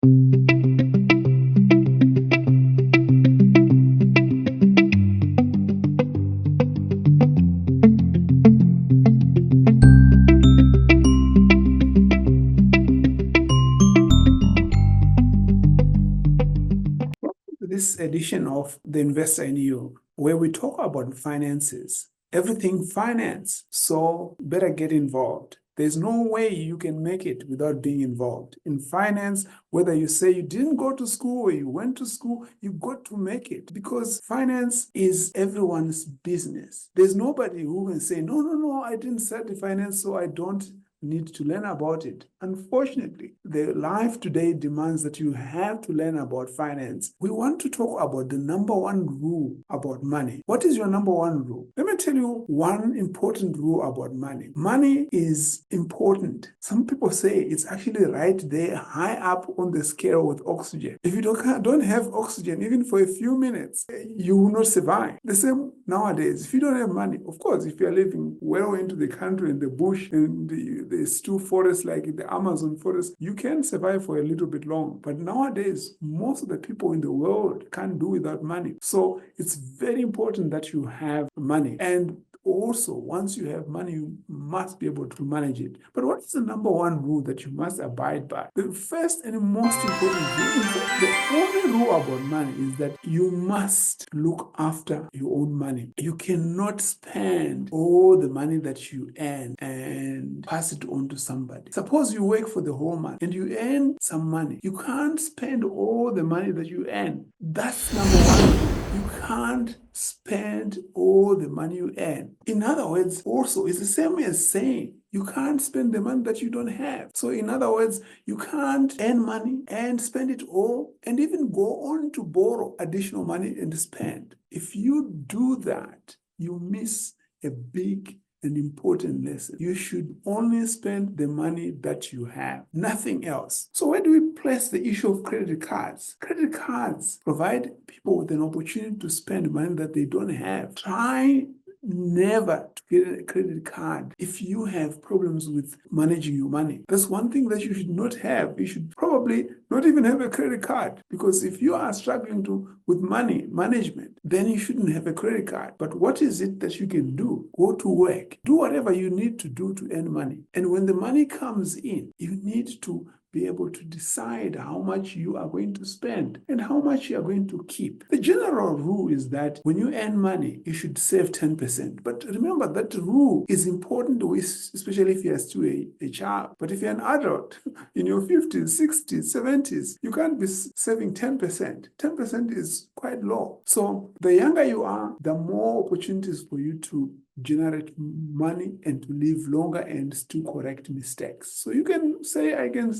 This edition of The Investor in You, where we talk about finances, everything finance. So better get involved. There's no way you can make it without being involved. In finance, whether you say you didn't go to school or you went to school, you got to make it because finance is everyone's business. There's nobody who can say, no, I didn't study finance, so I don't need to learn about it. Unfortunately, the life today demands that you have to learn about finance. We want to talk about the number one rule about money. What is your number one rule? Let me tell you one important rule about money. Money is important. Some people say it's actually right there, high up on the scale with oxygen. If you don't have oxygen, even for a few minutes, you will not survive. The same nowadays. If you don't have money, of course, if you're living well into the country in the bush and there's two forests like the Amazon forest, you can survive for a little bit long. But nowadays, most of the people in the world can't do without money. So it's very important that you have money. And also, once you have money, you must be able to manage it. But what is the number one rule that you must abide by? The first and most important rule, in fact, the only rule about money is that you must look after your own money. You cannot spend all the money that you earn and pass it on to somebody. Suppose you work for the whole month and you earn some money. You can't spend all the money that you earn. That's number one. You can't spend all the money you earn. In other words, also, it's the same as saying you can't spend the money that you don't have. So in other words, you can't earn money and spend it all and even go on to borrow additional money and spend. If you do that, you miss a big an important lesson. You should only spend the money that you have, nothing else. So where do we place the issue of credit cards? Credit cards provide people with an opportunity to spend money that they don't have. Try never to get a credit card if you have problems with managing your money. That's one thing that you should not have. You should probably not even have a credit card, because if you are struggling with money management, then you shouldn't have a credit card. But what is it that you can do? Go to work. Do whatever you need to do to earn money. And when the money comes in, you need to be able to decide how much you are going to spend and how much you are going to keep. The general rule is that when you earn money, you should save 10%. But remember, that rule is important, especially if you are still a child. But if you're an adult in your 50s, 60s, 70s, you can't be saving 10%. 10% is quite low. So the younger you are, the more opportunities for you to generate money and to live longer and still correct mistakes. So you can say, I can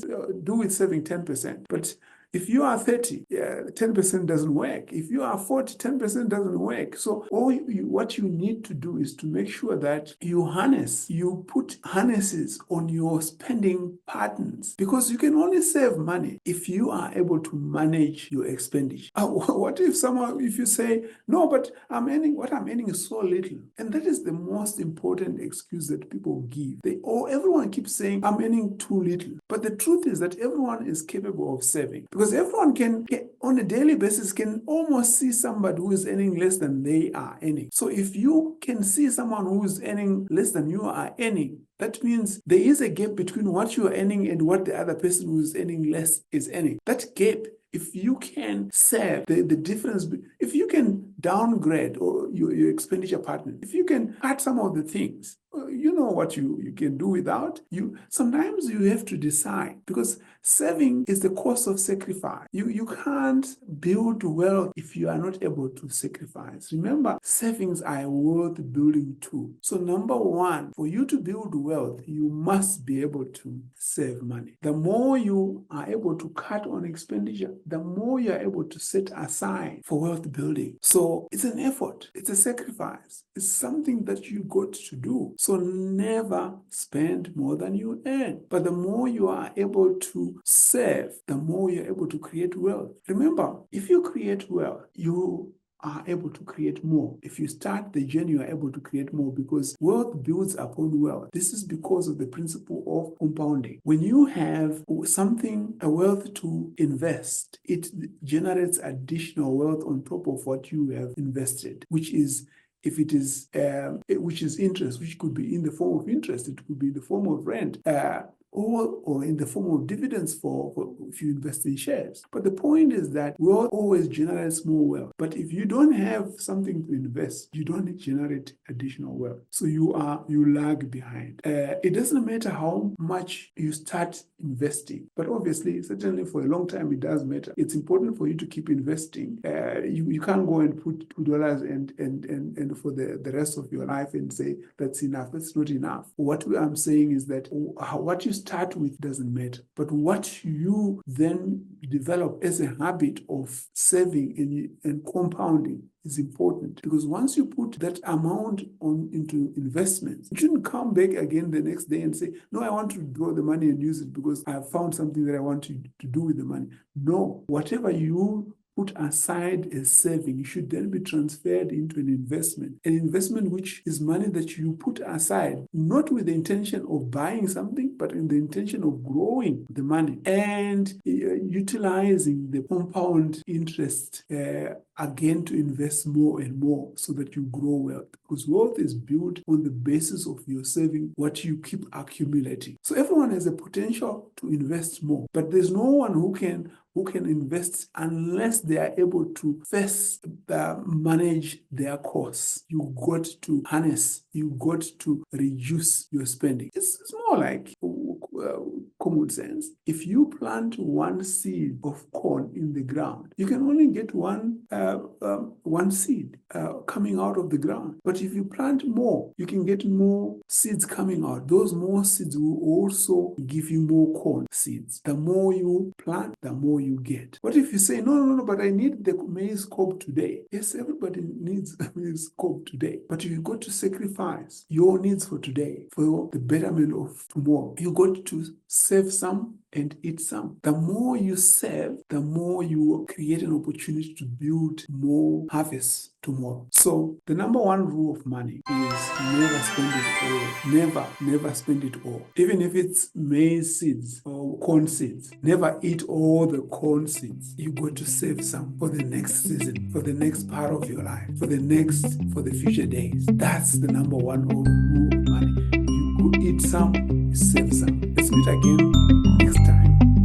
do with saving 10%, but if you are 30, 10% doesn't work. If you are 40, 10% doesn't work. So what you need to do is to make sure that you put harnesses on your spending patterns, because you can only save money if you are able to manage your expenditure. What if you say, no, but what I'm earning is so little. And that is the most important excuse that people give. Everyone keeps saying, I'm earning too little. But the truth is that everyone is capable of saving. Because everyone can, on a daily basis, can almost see somebody who is earning less than they are earning. So if you can see someone who is earning less than you are earning, that means there is a gap between what you are earning and what the other person who is earning less is earning. That gap, if you can save the difference, if you can downgrade or your expenditure pattern, if you can cut some of the things, you know what you can do without. Sometimes you have to decide, because saving is the cost of sacrifice. You can't build wealth if you are not able to sacrifice. Remember, savings are a wealth building tool. So number one, for you to build wealth, you must be able to save money. The more you are able to cut on expenditure, the more you are able to set aside for wealth building. So it's an effort, it's a sacrifice, it's something that you got to do. So never spend more than you earn. But the more you are able to save, the more you're able to create wealth. Remember, if you create wealth, you are able to create more. If you start the journey, you are able to create more because wealth builds upon wealth. This is because of the principle of compounding. When you have something, a wealth to invest, it generates additional wealth on top of what you have invested, which is which is interest, which could be in the form of interest, it could be in the form of rent, or in the form of dividends for if you invest in shares. But the point is that wealth always generates more wealth. But if you don't have something to invest, you don't generate additional wealth. So you lag behind. It doesn't matter how much you start investing, but obviously, certainly for a long time, it does matter. It's important for you to keep investing. You can't go and put $2 and for the rest of your life and say that's enough. That's not enough. What I'm saying is that what you start with doesn't matter, but what you then develop as a habit of saving and compounding is important, because once you put that amount into investments, you shouldn't come back again the next day and say, no, I want to draw the money and use it because I have found something that I want to do with the money. No, whatever you put aside as saving, you should then be transferred into an investment which is money that you put aside, not with the intention of buying something, but in the intention of growing the money and utilizing the compound interest again to invest more and more so that you grow wealth. Because wealth is built on the basis of your saving, what you keep accumulating. So everyone has a potential to invest more, but there's no one who can invest unless they are able to first manage their costs. You got to harness, you got to reduce your spending. It's more like common sense. If you plant one seed of corn in the ground, you can only get one seed coming out of the ground. But if you plant more, you can get more seeds coming out. Those more seeds will also give you more corn seeds. The more you plant, the more you get. What if you say, no, but I need the maize cob today? Yes, everybody needs a maize cob today. But you got to sacrifice your needs for today for the betterment of tomorrow. You got to save some and eat some. The more you save, the more you create an opportunity to build more harvests tomorrow. So the number one rule of money is never spend it all. Never spend it all. Even if it's maize seeds or corn seeds, never eat all the corn seeds. You got to save some for the next season, for the next part of your life, for the future days. That's the number one rule of money. You go eat some, you save some. Let's meet again next time.